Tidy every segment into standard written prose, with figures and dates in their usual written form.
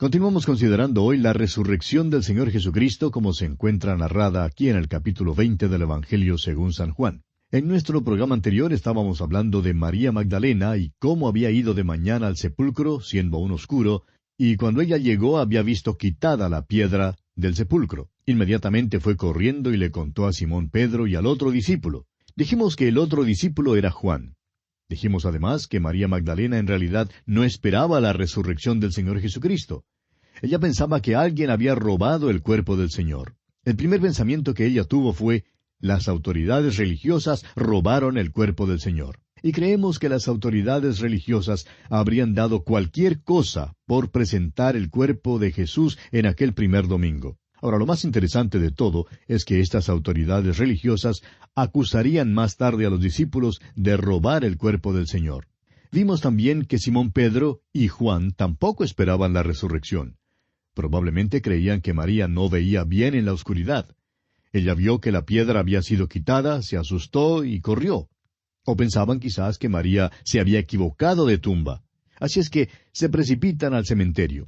Continuamos considerando hoy la resurrección del Señor Jesucristo como se encuentra narrada aquí en el capítulo 20 del Evangelio según San Juan. En nuestro programa anterior estábamos hablando de María Magdalena y cómo había ido de mañana al sepulcro, siendo aún oscuro, y cuando ella llegó había visto quitada la piedra del sepulcro. Inmediatamente fue corriendo y le contó a Simón Pedro y al otro discípulo. Dijimos que el otro discípulo era Juan. Dijimos además que María Magdalena en realidad no esperaba la resurrección del Señor Jesucristo. Ella pensaba que alguien había robado el cuerpo del Señor. El primer pensamiento que ella tuvo fue: las autoridades religiosas robaron el cuerpo del Señor. Y creemos que las autoridades religiosas habrían dado cualquier cosa por presentar el cuerpo de Jesús en aquel primer domingo. Ahora, lo más interesante de todo es que estas autoridades religiosas acusarían más tarde a los discípulos de robar el cuerpo del Señor. Vimos también que Simón Pedro y Juan tampoco esperaban la resurrección. Probablemente creían que María no veía bien en la oscuridad. Ella vio que la piedra había sido quitada, se asustó y corrió. O pensaban quizás que María se había equivocado de tumba. Así es que se precipitan al cementerio.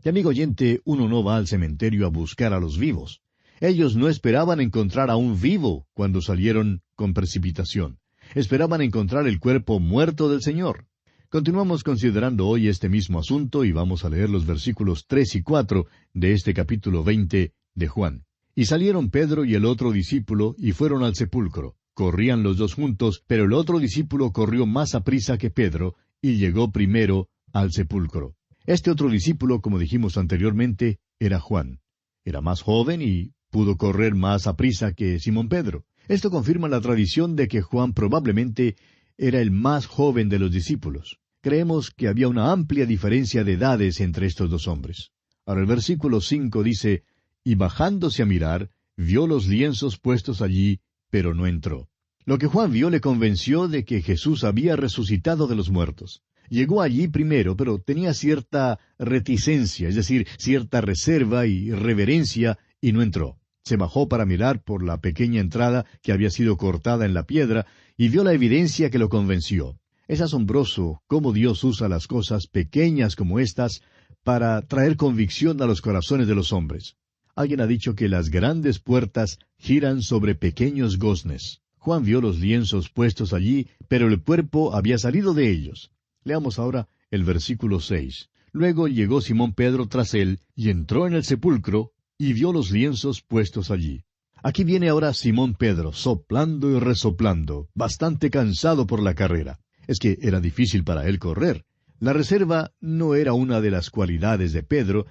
Y amigo oyente, uno no va al cementerio a buscar a los vivos. Ellos no esperaban encontrar a un vivo cuando salieron con precipitación. Esperaban encontrar el cuerpo muerto del Señor. Continuamos considerando hoy este mismo asunto y vamos a leer los versículos 3 y 4 de este capítulo 20 de Juan. Y salieron Pedro y el otro discípulo y fueron al sepulcro. Corrían los dos juntos, pero el otro discípulo corrió más aprisa que Pedro y llegó primero al sepulcro. Este otro discípulo, como dijimos anteriormente, era Juan. Era más joven y pudo correr más aprisa que Simón Pedro. Esto confirma la tradición de que Juan probablemente era el más joven de los discípulos. Creemos que había una amplia diferencia de edades entre estos dos hombres. Ahora el versículo 5 dice: y bajándose a mirar, vio los lienzos puestos allí, pero no entró. Lo que Juan vio le convenció de que Jesús había resucitado de los muertos. Llegó allí primero, pero tenía cierta reticencia, es decir, cierta reserva y reverencia, y no entró. Se bajó para mirar por la pequeña entrada que había sido cortada en la piedra, y vio la evidencia que lo convenció. Es asombroso cómo Dios usa las cosas pequeñas como estas para traer convicción a los corazones de los hombres. Alguien ha dicho que las grandes puertas giran sobre pequeños goznes. Juan vio los lienzos puestos allí, pero el cuerpo había salido de ellos. Leamos ahora el versículo 6. Luego llegó Simón Pedro tras él, y entró en el sepulcro, y vio los lienzos puestos allí. Aquí viene ahora Simón Pedro, soplando y resoplando, bastante cansado por la carrera. Es que era difícil para él correr. La reserva no era una de las cualidades de Pedro,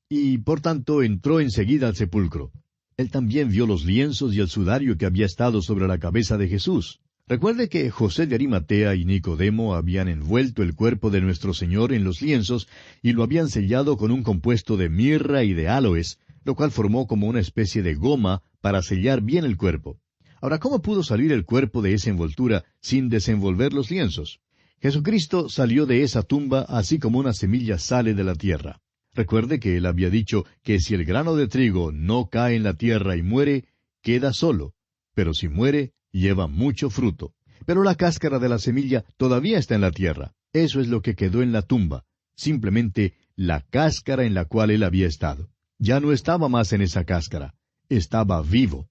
y por tanto entró enseguida al sepulcro. Él también vio los lienzos y el sudario que había estado sobre la cabeza de Jesús. Recuerde que José de Arimatea y Nicodemo habían envuelto el cuerpo de nuestro Señor en los lienzos y lo habían sellado con un compuesto de mirra y de áloes, lo cual formó como una especie de goma para sellar bien el cuerpo. Ahora, ¿cómo pudo salir el cuerpo de esa envoltura sin desenvolver los lienzos? Jesucristo salió de esa tumba así como una semilla sale de la tierra. Recuerde que él había dicho que si el grano de trigo no cae en la tierra y muere, queda solo, pero si muere, lleva mucho fruto. Pero la cáscara de la semilla todavía está en la tierra. Eso es lo que quedó en la tumba, simplemente la cáscara en la cual él había estado. Ya no estaba más en esa cáscara, estaba vivo.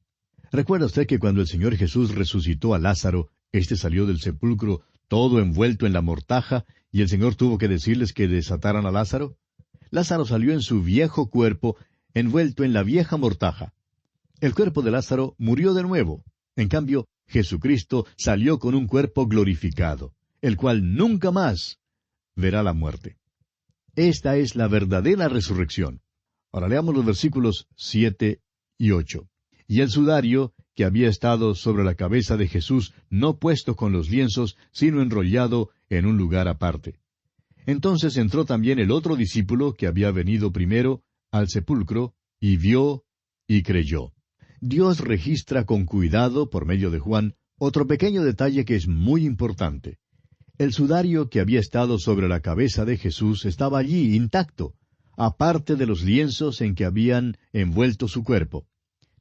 ¿Recuerda usted que cuando el Señor Jesús resucitó a Lázaro, éste salió del sepulcro todo envuelto en la mortaja, y el Señor tuvo que decirles que desataran a Lázaro? Lázaro salió en su viejo cuerpo, envuelto en la vieja mortaja. El cuerpo de Lázaro murió de nuevo. En cambio, Jesucristo salió con un cuerpo glorificado, el cual nunca más verá la muerte. Esta es la verdadera resurrección. Ahora leamos los versículos 7 y 8. Y el sudario, que había estado sobre la cabeza de Jesús, no puesto con los lienzos, sino enrollado en un lugar aparte. Entonces entró también el otro discípulo que había venido primero al sepulcro, y vio y creyó. Dios registra con cuidado, por medio de Juan, otro pequeño detalle que es muy importante. El sudario que había estado sobre la cabeza de Jesús estaba allí, intacto, aparte de los lienzos en que habían envuelto su cuerpo.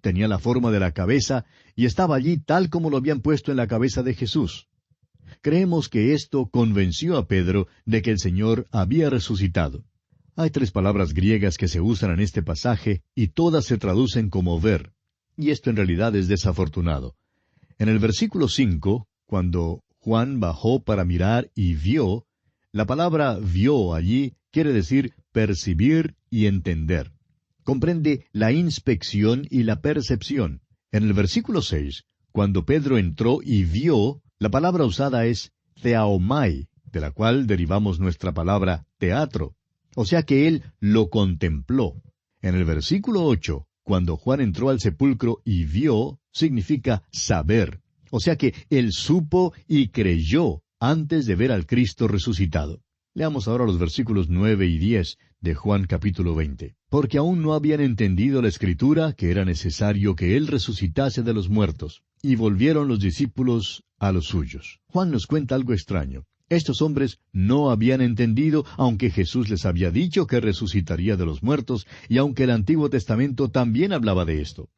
Tenía la forma de la cabeza y estaba allí tal como lo habían puesto en la cabeza de Jesús. Creemos que esto convenció a Pedro de que el Señor había resucitado. Hay tres palabras griegas que se usan en este pasaje y todas se traducen como ver. Y esto en realidad es desafortunado. En el versículo 5, cuando Juan bajó para mirar y vio, la palabra vio allí quiere decir percibir y entender. Comprende la inspección y la percepción. En el versículo 6, cuando Pedro entró y vio, la palabra usada es theaomai, de la cual derivamos nuestra palabra teatro. O sea que él lo contempló. En el versículo 8, cuando Juan entró al sepulcro y vio, significa saber. O sea que él supo y creyó antes de ver al Cristo resucitado. Leamos ahora los versículos 9 y 10 de Juan capítulo 20. Porque aún no habían entendido la Escritura que era necesario que él resucitase de los muertos. Y volvieron los discípulos a los suyos. Juan nos cuenta algo extraño. Estos hombres no habían entendido, aunque Jesús les había dicho que resucitaría de los muertos, y aunque el Antiguo Testamento también hablaba de esto.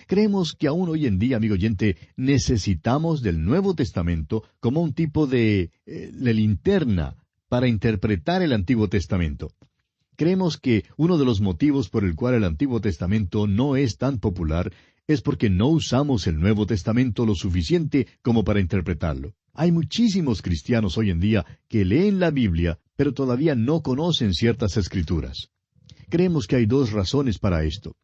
Creemos que aún hoy en día, amigo oyente, necesitamos del Nuevo Testamento como un tipo de linterna para interpretar el Antiguo Testamento. Creemos que uno de los motivos por el cual el Antiguo Testamento no es tan popular es porque no usamos el Nuevo Testamento lo suficiente como para interpretarlo. Hay muchísimos cristianos hoy en día que leen la Biblia, pero todavía no conocen ciertas escrituras. Creemos que hay dos razones para esto.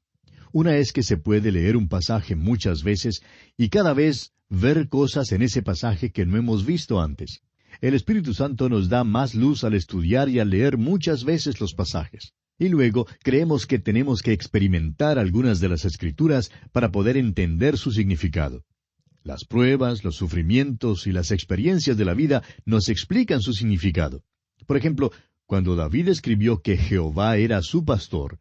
Una es que se puede leer un pasaje muchas veces y cada vez ver cosas en ese pasaje que no hemos visto antes. El Espíritu Santo nos da más luz al estudiar y al leer muchas veces los pasajes. Y luego creemos que tenemos que experimentar algunas de las Escrituras para poder entender su significado. Las pruebas, los sufrimientos y las experiencias de la vida nos explican su significado. Por ejemplo, cuando David escribió que Jehová era su pastor,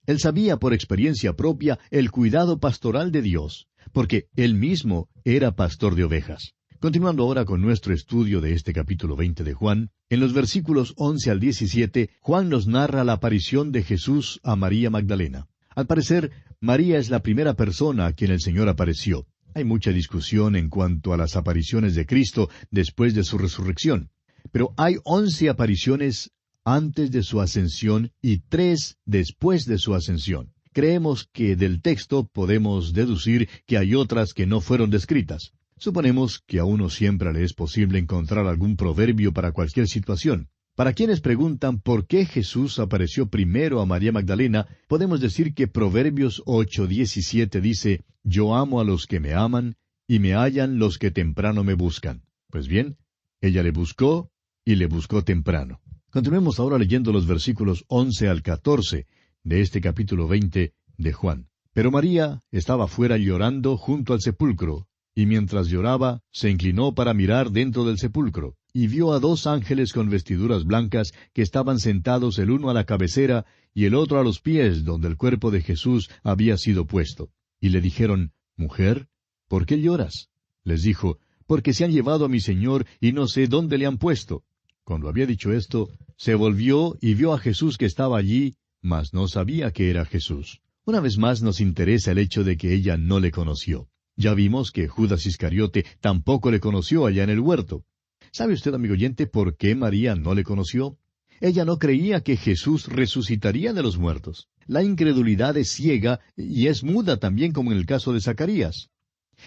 él sabía por experiencia propia el cuidado pastoral de Dios, porque él mismo era pastor de ovejas. Continuando ahora con nuestro estudio de este capítulo 20 de Juan, en los versículos 11 al 17, Juan nos narra la aparición de Jesús a María Magdalena. Al parecer, María es la primera persona a quien el Señor apareció. Hay mucha discusión en cuanto a las apariciones de Cristo después de su resurrección. Pero hay 11 apariciones antes de su ascensión y 3 después de su ascensión. Creemos que del texto podemos deducir que hay otras que no fueron descritas. Suponemos que a uno siempre le es posible encontrar algún proverbio para cualquier situación. Para quienes preguntan por qué Jesús apareció primero a María Magdalena, podemos decir que Proverbios 8:17 dice, «Yo amo a los que me aman, y me hallan los que temprano me buscan». Pues bien, ella le buscó, y le buscó temprano. Continuemos ahora leyendo los versículos 11 al 14 de este capítulo 20 de Juan. Pero María estaba fuera llorando junto al sepulcro, y mientras lloraba, se inclinó para mirar dentro del sepulcro, y vio a 2 ángeles con vestiduras blancas que estaban sentados el uno a la cabecera y el otro a los pies donde el cuerpo de Jesús había sido puesto. Y le dijeron, «Mujer, ¿por qué lloras?» Les dijo, «Porque se han llevado a mi Señor y no sé dónde le han puesto». Cuando había dicho esto, se volvió y vio a Jesús que estaba allí, mas no sabía que era Jesús. Una vez más nos interesa el hecho de que ella no le conoció. Ya vimos que Judas Iscariote tampoco le conoció allá en el huerto. ¿Sabe usted, amigo oyente, por qué María no le conoció? Ella no creía que Jesús resucitaría de los muertos. La incredulidad es ciega y es muda también como en el caso de Zacarías.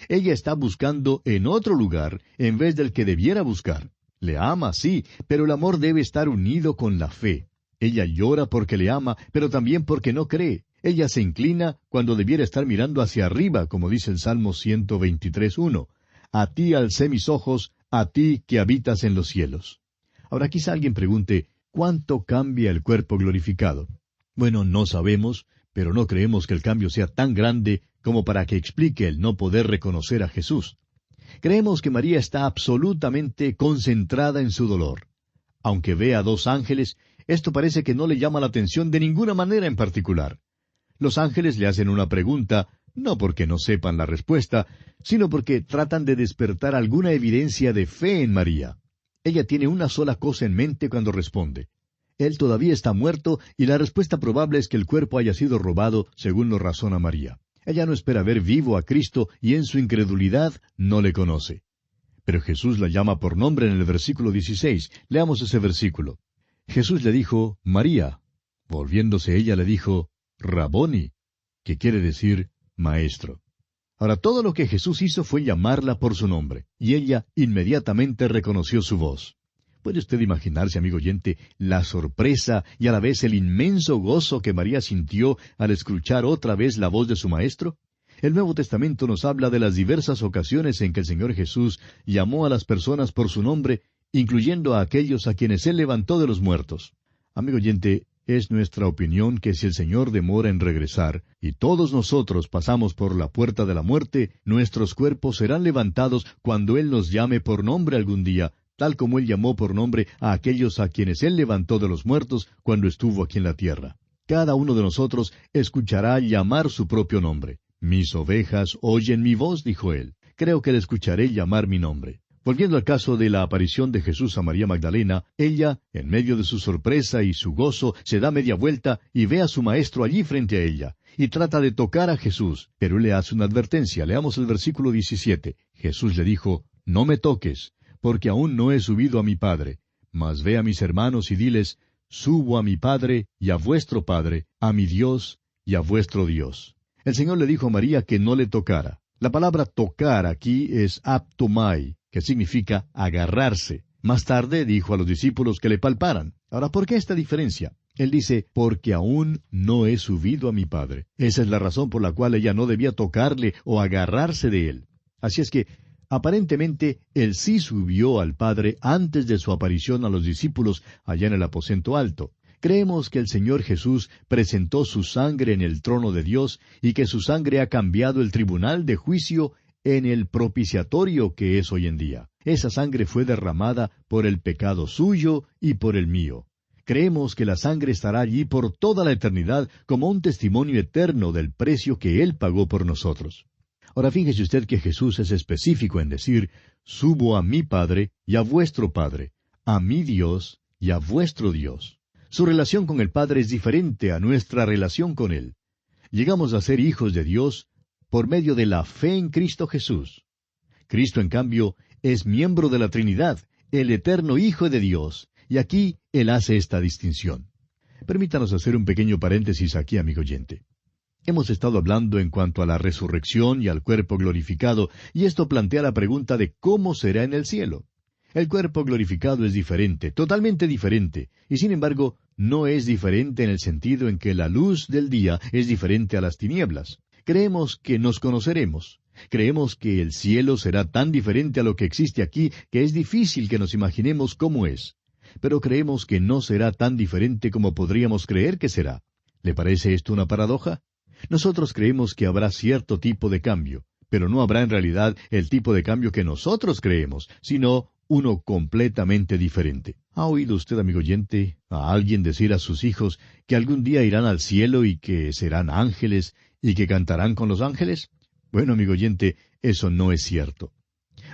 Ella está buscando en otro lugar en vez del que debiera buscar. Le ama, sí, pero el amor debe estar unido con la fe. Ella llora porque le ama, pero también porque no cree. Ella se inclina cuando debiera estar mirando hacia arriba, como dice el Salmo 123:1. A ti alcé mis ojos, a ti que habitas en los cielos. Ahora quizá alguien pregunte, ¿cuánto cambia el cuerpo glorificado? Bueno, no sabemos, pero no creemos que el cambio sea tan grande como para que explique el no poder reconocer a Jesús. Creemos que María está absolutamente concentrada en su dolor. Aunque ve a 2 ángeles, esto parece que no le llama la atención de ninguna manera en particular. Los ángeles le hacen una pregunta, no porque no sepan la respuesta, sino porque tratan de despertar alguna evidencia de fe en María. Ella tiene una sola cosa en mente cuando responde. Él todavía está muerto y la respuesta probable es que el cuerpo haya sido robado, según lo razona María. Ella no espera ver vivo a Cristo y en su incredulidad no le conoce. Pero Jesús la llama por nombre en el versículo 16. Leamos ese versículo. Jesús le dijo, «María». Volviéndose ella le dijo, Raboni, que quiere decir maestro. Ahora todo lo que Jesús hizo fue llamarla por su nombre, y ella inmediatamente reconoció su voz. ¿Puede usted imaginarse, amigo oyente, la sorpresa y a la vez el inmenso gozo que María sintió al escuchar otra vez la voz de su maestro? El Nuevo Testamento nos habla de las diversas ocasiones en que el Señor Jesús llamó a las personas por su nombre, incluyendo a aquellos a quienes Él levantó de los muertos. Amigo oyente, es nuestra opinión que si el Señor demora en regresar, y todos nosotros pasamos por la puerta de la muerte, nuestros cuerpos serán levantados cuando Él nos llame por nombre algún día, tal como Él llamó por nombre a aquellos a quienes Él levantó de los muertos cuando estuvo aquí en la tierra. Cada uno de nosotros escuchará llamar su propio nombre. Mis ovejas oyen mi voz, dijo Él. Creo que le escucharé llamar mi nombre. Volviendo al caso de la aparición de Jesús a María Magdalena, ella, en medio de su sorpresa y su gozo, se da media vuelta y ve a su maestro allí frente a ella, y trata de tocar a Jesús, pero Él le hace una advertencia. Leamos el versículo 17. Jesús le dijo, No me toques, porque aún no he subido a mi Padre, mas ve a mis hermanos y diles, Subo a mi Padre y a vuestro Padre, a mi Dios y a vuestro Dios. El Señor le dijo a María que no le tocara. La palabra tocar aquí es aptomai, que significa agarrarse. Más tarde dijo a los discípulos que le palparan. Ahora, ¿por qué esta diferencia? Él dice, porque aún no he subido a mi Padre. Esa es la razón por la cual ella no debía tocarle o agarrarse de Él. Así es que, aparentemente, Él sí subió al Padre antes de su aparición a los discípulos allá en el aposento alto. Creemos que el Señor Jesús presentó su sangre en el trono de Dios y que su sangre ha cambiado el tribunal de juicio en el propiciatorio que es hoy en día. Esa sangre fue derramada por el pecado suyo y por el mío. Creemos que la sangre estará allí por toda la eternidad como un testimonio eterno del precio que Él pagó por nosotros. Ahora fíjese usted que Jesús es específico en decir, subo a mi Padre y a vuestro Padre, a mi Dios y a vuestro Dios. Su relación con el Padre es diferente a nuestra relación con Él. Llegamos a ser hijos de Dios por medio de la fe en Cristo Jesús. Cristo, en cambio, es miembro de la Trinidad, el eterno Hijo de Dios, y aquí Él hace esta distinción. Permítanos hacer un pequeño paréntesis aquí, amigo oyente. Hemos estado hablando en cuanto a la resurrección y al cuerpo glorificado, y esto plantea la pregunta de cómo será en el cielo. El cuerpo glorificado es diferente, totalmente diferente, y sin embargo, no es diferente en el sentido en que la luz del día es diferente a las tinieblas. Creemos que nos conoceremos. Creemos que el cielo será tan diferente a lo que existe aquí que es difícil que nos imaginemos cómo es. Pero creemos que no será tan diferente como podríamos creer que será. ¿Le parece esto una paradoja? Nosotros creemos que habrá cierto tipo de cambio, pero no habrá en realidad el tipo de cambio que nosotros creemos, sino uno completamente diferente. ¿Ha oído usted, amigo oyente, a alguien decir a sus hijos que algún día irán al cielo y que serán ángeles y que cantarán con los ángeles? Bueno, amigo oyente, eso no es cierto.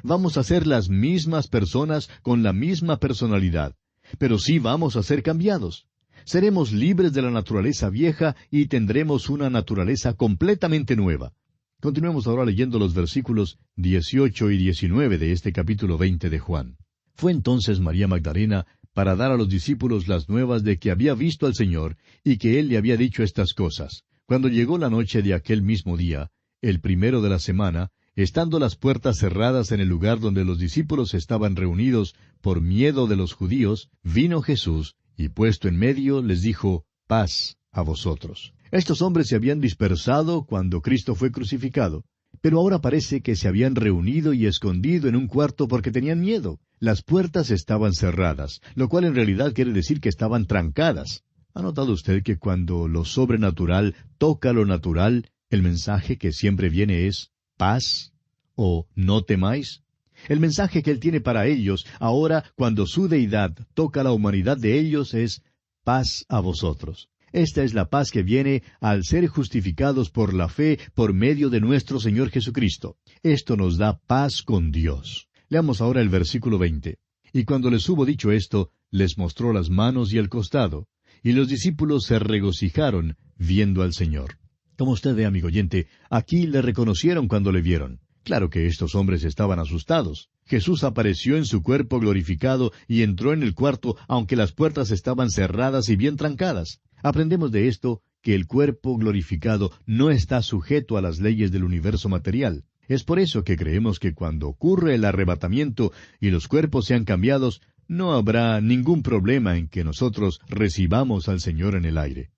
Vamos a ser las mismas personas con la misma personalidad, pero sí vamos a ser cambiados. Seremos libres de la naturaleza vieja y tendremos una naturaleza completamente nueva. Continuemos ahora leyendo los versículos 18 y 19 de este capítulo 20 de Juan. Fue entonces María Magdalena para dar a los discípulos las nuevas de que había visto al Señor y que Él le había dicho estas cosas. Cuando llegó la noche de aquel mismo día, el primero de la semana, estando las puertas cerradas en el lugar donde los discípulos estaban reunidos por miedo de los judíos, vino Jesús y puesto en medio les dijo, paz a vosotros. Estos hombres se habían dispersado cuando Cristo fue crucificado, pero ahora parece que se habían reunido y escondido en un cuarto porque tenían miedo. Las puertas estaban cerradas, lo cual en realidad quiere decir que estaban trancadas. ¿Ha notado usted que cuando lo sobrenatural toca lo natural, el mensaje que siempre viene es paz o no temáis? El mensaje que Él tiene para ellos ahora, cuando su deidad toca la humanidad de ellos, es paz a vosotros. Esta es la paz que viene al ser justificados por la fe por medio de nuestro Señor Jesucristo. Esto nos da paz con Dios. Leamos ahora el versículo 20. Y cuando les hubo dicho esto, les mostró las manos y el costado, y los discípulos se regocijaron viendo al Señor. Como usted ve, amigo oyente, aquí le reconocieron cuando le vieron. Claro que estos hombres estaban asustados. Jesús apareció en su cuerpo glorificado y entró en el cuarto, aunque las puertas estaban cerradas y bien trancadas. Aprendemos de esto que el cuerpo glorificado no está sujeto a las leyes del universo material. Es por eso que creemos que cuando ocurre el arrebatamiento y los cuerpos sean cambiados, no habrá ningún problema en que nosotros recibamos al Señor en el aire.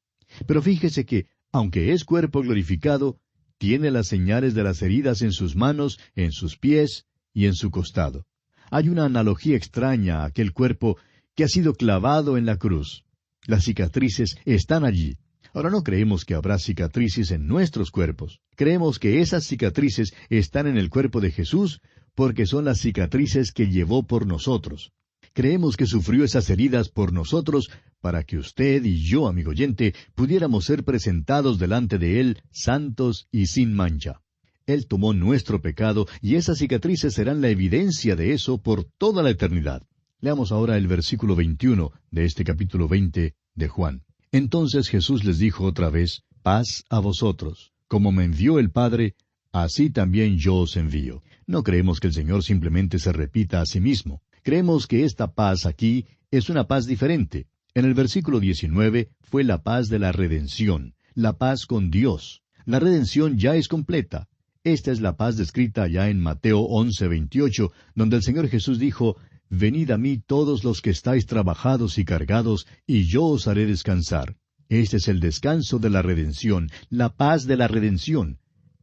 Pero fíjese que, aunque es cuerpo glorificado, tiene las señales de las heridas en sus manos, en sus pies y en su costado. Hay una analogía extraña a aquel cuerpo que ha sido clavado en la cruz. Las cicatrices están allí. Ahora no creemos que habrá cicatrices en nuestros cuerpos. Creemos que esas cicatrices están en el cuerpo de Jesús porque son las cicatrices que llevó por nosotros. Creemos que sufrió esas heridas por nosotros para que usted y yo, amigo oyente, pudiéramos ser presentados delante de Él santos y sin mancha. Él tomó nuestro pecado y esas cicatrices serán la evidencia de eso por toda la eternidad. Leamos ahora el versículo 21 de este capítulo 20 de Juan. Entonces Jesús les dijo otra vez, paz a vosotros. Como me envió el Padre, así también yo os envío. No creemos que el Señor simplemente se repita a sí mismo. Creemos que esta paz aquí es una paz diferente. En el versículo 19 fue la paz de la redención, la paz con Dios. La redención ya es completa. Esta es la paz descrita ya en Mateo 11:28, donde el Señor Jesús dijo, venid a mí todos los que estáis trabajados y cargados, y yo os haré descansar. Este es el descanso de la redención, la paz de la redención.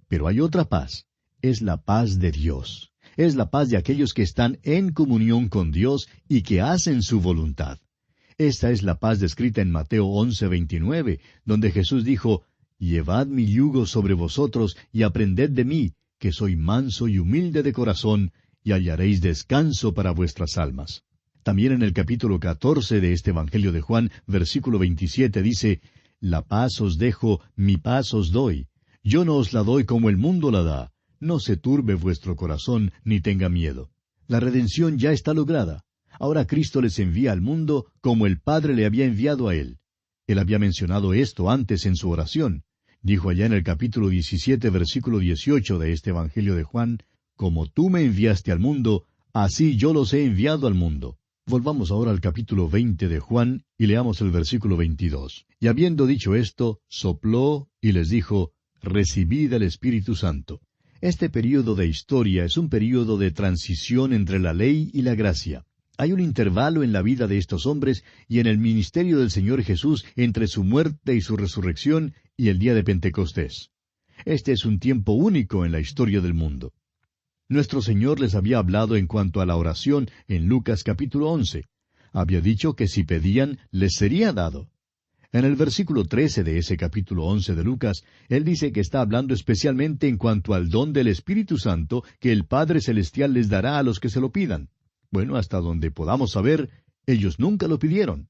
Pero hay otra paz, es la paz de Dios. Es la paz de aquellos que están en comunión con Dios y que hacen su voluntad. Esta es la paz descrita en Mateo 11:29, donde Jesús dijo, llevad mi yugo sobre vosotros y aprended de mí, que soy manso y humilde de corazón, y hallaréis descanso para vuestras almas. También en el capítulo 14 de este Evangelio de Juan, versículo 27 dice, la paz os dejo, mi paz os doy. Yo no os la doy como el mundo la da. No se turbe vuestro corazón, ni tenga miedo. La redención ya está lograda. Ahora Cristo les envía al mundo como el Padre le había enviado a Él. Él había mencionado esto antes en su oración. Dijo allá en el capítulo 17, versículo 18 de este Evangelio de Juan, como tú me enviaste al mundo, así yo los he enviado al mundo. Volvamos ahora al capítulo 20 de Juan y leamos el versículo 22. Y habiendo dicho esto, sopló y les dijo, recibid el Espíritu Santo. Este período de historia es un período de transición entre la ley y la gracia. Hay un intervalo en la vida de estos hombres y en el ministerio del Señor Jesús entre su muerte y su resurrección y el día de Pentecostés. Este es un tiempo único en la historia del mundo. Nuestro Señor les había hablado en cuanto a la oración en Lucas capítulo 11. Había dicho que si pedían, les sería dado. En el versículo 13 de ese capítulo 11 de Lucas, Él dice que está hablando especialmente en cuanto al don del Espíritu Santo que el Padre Celestial les dará a los que se lo pidan. Bueno, hasta donde podamos saber, ellos nunca lo pidieron.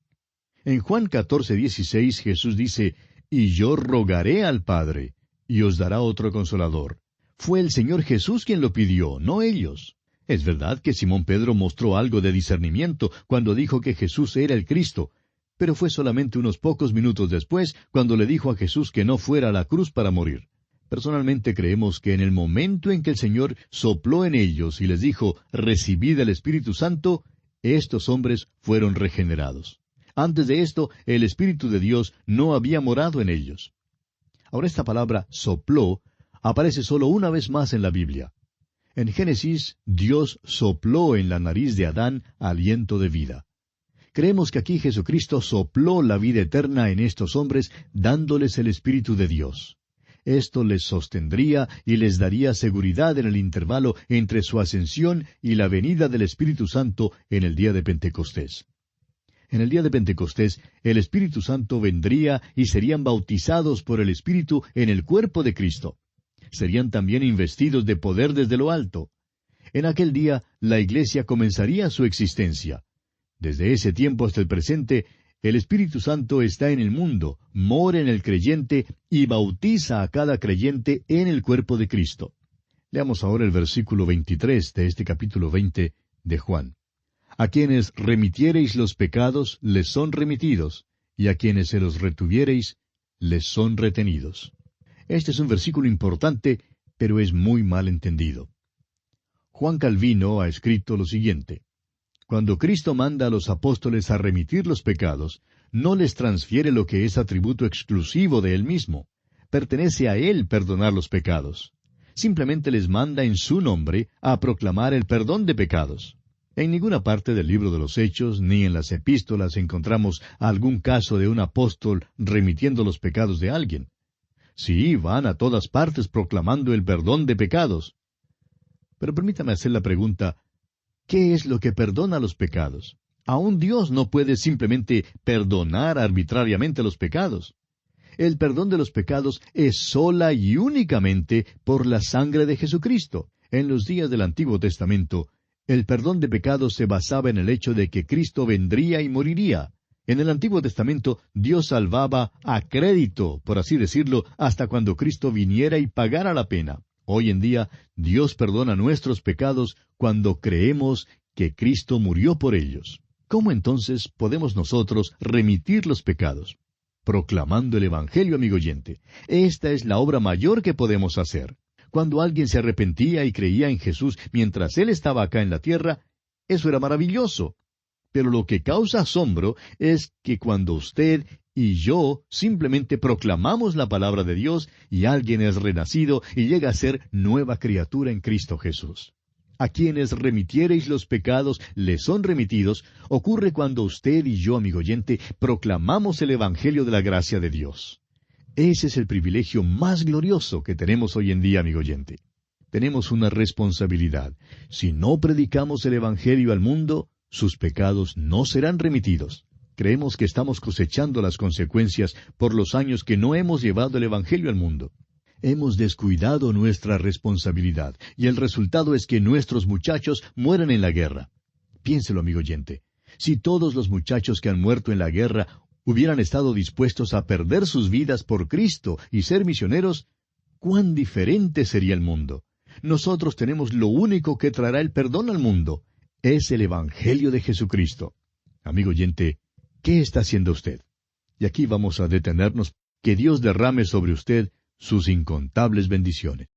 En Juan 14:16 Jesús dice, y yo rogaré al Padre, y os dará otro consolador. Fue el Señor Jesús quien lo pidió, no ellos. Es verdad que Simón Pedro mostró algo de discernimiento cuando dijo que Jesús era el Cristo, pero fue solamente unos pocos minutos después cuando le dijo a Jesús que no fuera a la cruz para morir. Personalmente creemos que en el momento en que el Señor sopló en ellos y les dijo, recibid el Espíritu Santo, estos hombres fueron regenerados. Antes de esto, el Espíritu de Dios no había morado en ellos. Ahora esta palabra sopló aparece solo una vez más en la Biblia. En Génesis, Dios sopló en la nariz de Adán aliento de vida. Creemos que aquí Jesucristo sopló la vida eterna en estos hombres, dándoles el Espíritu de Dios. Esto les sostendría y les daría seguridad en el intervalo entre su ascensión y la venida del Espíritu Santo en el día de Pentecostés. En el día de Pentecostés, el Espíritu Santo vendría y serían bautizados por el Espíritu en el cuerpo de Cristo. Serían también investidos de poder desde lo alto. En aquel día, la Iglesia comenzaría su existencia. Desde ese tiempo hasta el presente, el Espíritu Santo está en el mundo, mora en el creyente y bautiza a cada creyente en el cuerpo de Cristo. Leamos ahora el versículo 23 de este capítulo 20 de Juan. A quienes remitiereis los pecados, les son remitidos, y a quienes se los retuviereis, les son retenidos. Este es un versículo importante, pero es muy mal entendido. Juan Calvino ha escrito lo siguiente. Cuando Cristo manda a los apóstoles a remitir los pecados, no les transfiere lo que es atributo exclusivo de Él mismo. Pertenece a Él perdonar los pecados. Simplemente les manda en su nombre a proclamar el perdón de pecados. En ninguna parte del libro de los Hechos, ni en las epístolas, encontramos algún caso de un apóstol remitiendo los pecados de alguien. Sí, van a todas partes proclamando el perdón de pecados. Pero permítame hacer la pregunta, ¿qué es lo que perdona los pecados? Aún Dios no puede simplemente perdonar arbitrariamente los pecados. El perdón de los pecados es sola y únicamente por la sangre de Jesucristo. En los días del Antiguo Testamento, el perdón de pecados se basaba en el hecho de que Cristo vendría y moriría. En el Antiguo Testamento, Dios salvaba a crédito, por así decirlo, hasta cuando Cristo viniera y pagara la pena. Hoy en día, Dios perdona nuestros pecados cuando creemos que Cristo murió por ellos. ¿Cómo entonces podemos nosotros remitir los pecados? Proclamando el Evangelio, amigo oyente. Esta es la obra mayor que podemos hacer. Cuando alguien se arrepentía y creía en Jesús mientras Él estaba acá en la tierra, eso era maravilloso. Pero lo que causa asombro es que cuando usted y yo simplemente proclamamos la palabra de Dios y alguien es renacido y llega a ser nueva criatura en Cristo Jesús. A quienes remitiereis los pecados les son remitidos, ocurre cuando usted y yo, amigo oyente, proclamamos el Evangelio de la gracia de Dios. Ese es el privilegio más glorioso que tenemos hoy en día, amigo oyente. Tenemos una responsabilidad. Si no predicamos el Evangelio al mundo, sus pecados no serán remitidos. Creemos que estamos cosechando las consecuencias por los años que no hemos llevado el Evangelio al mundo. Hemos descuidado nuestra responsabilidad, y el resultado es que nuestros muchachos mueren en la guerra. Piénselo, amigo oyente. Si todos los muchachos que han muerto en la guerra hubieran estado dispuestos a perder sus vidas por Cristo y ser misioneros, ¿cuán diferente sería el mundo? Nosotros tenemos lo único que traerá el perdón al mundo. Es el Evangelio de Jesucristo. Amigo oyente, ¿qué está haciendo usted? Y aquí vamos a detenernos. Que Dios derrame sobre usted sus incontables bendiciones.